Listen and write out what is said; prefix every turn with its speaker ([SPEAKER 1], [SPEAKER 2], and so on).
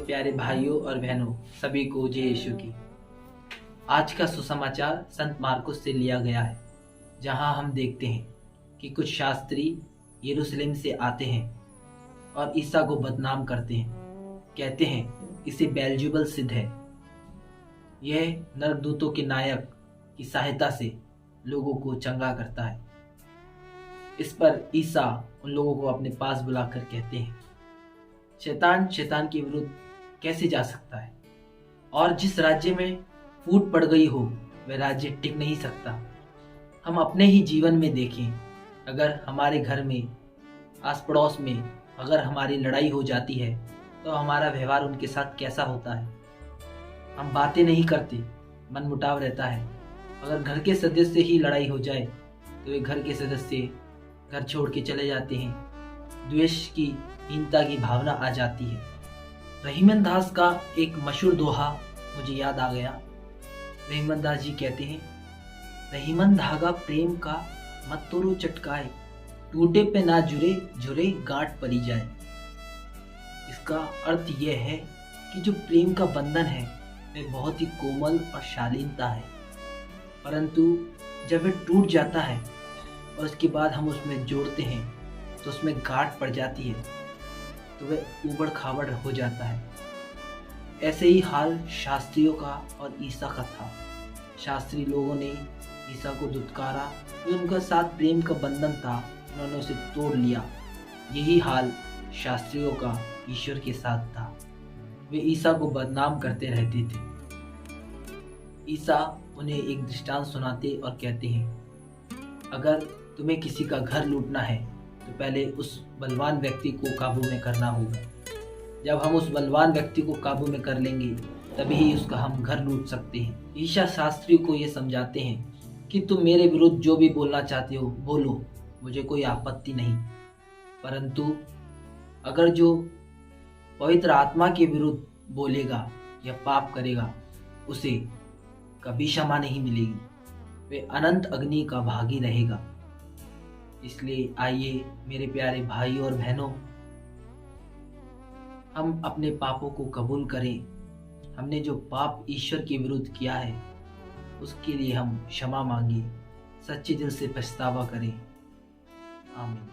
[SPEAKER 1] प्यारे भाइयों और बहनों, सभी को जय यीशु की। आज का सुसमाचार संत मार्कुस से लिया गया है, जहां हम देखते हैं कि कुछ शास्त्री यरूशलेम से आते हैं और ईसा को बदनाम करते हैं। कहते हैं इसे बेल्जुबल सिद्ध है। यह नरदूतों के नायक की सहायता से लोगों को चंगा करता है। इस पर ईसा उन लोगों को अपने पास बुलाकर कहते हैं, शैतान शैतान के विरुद्ध कैसे जा सकता है, और जिस राज्य में फूट पड़ गई हो वह राज्य टिक नहीं सकता। हम अपने ही जीवन में देखें, अगर हमारे घर में, आस पड़ोस में अगर हमारी लड़ाई हो जाती है तो हमारा व्यवहार उनके साथ कैसा होता है। हम बातें नहीं करते, मन मुटाव रहता है। अगर घर के सदस्य से ही लड़ाई हो जाए तो वे घर के सदस्य घर छोड़ के चले जाते हैं। द्वेष की, हीनता की भावना आ जाती है। रहीमन दास का एक मशहूर दोहा मुझे याद आ गया। रहीमन दास जी कहते हैं, रहीमन धागा प्रेम का मत तोड़ो चटकाए, टूटे पे ना जुरे जुरे गांठ परी जाए। इसका अर्थ यह है कि जो प्रेम का बंधन है वह बहुत ही कोमल और शालीनता है, परंतु जब वह टूट जाता है और उसके बाद हम उसमें जोड़ते हैं तो उसमें गांठ पड़ जाती है, तो वह उबड़ खाबड़ हो जाता है। ऐसे ही हाल शास्त्रियों का और ईसा का था। शास्त्री लोगों ने ईसा को दुत्कारा, जो उनका साथ प्रेम का बंधन था उन्होंने उसे तोड़ लिया। यही हाल शास्त्रियों का ईश्वर के साथ था। वे ईसा को बदनाम करते रहते थे। ईसा उन्हें एक दृष्टांत सुनाते और कहते हैं, अगर तुम्हें किसी का घर लूटना है तो पहले उस बलवान व्यक्ति को काबू में करना होगा। जब हम उस बलवान व्यक्ति को काबू में कर लेंगे तभी ही उसका हम घर लूट सकते हैं। ईसा शास्त्री को ये समझाते हैं कि तुम मेरे विरुद्ध जो भी बोलना चाहते हो बोलो, मुझे कोई आपत्ति नहीं, परंतु अगर जो पवित्र आत्मा के विरुद्ध बोलेगा या पाप करेगा उसे कभी क्षमा नहीं मिलेगी, वे अनंत अग्नि का भागी रहेगा। इसलिए आइए मेरे प्यारे भाइयों और बहनों, हम अपने पापों को कबूल करें। हमने जो पाप ईश्वर के विरुद्ध किया है उसके लिए हम क्षमा मांगे, सच्चे दिल से पछतावा करें। आमीन।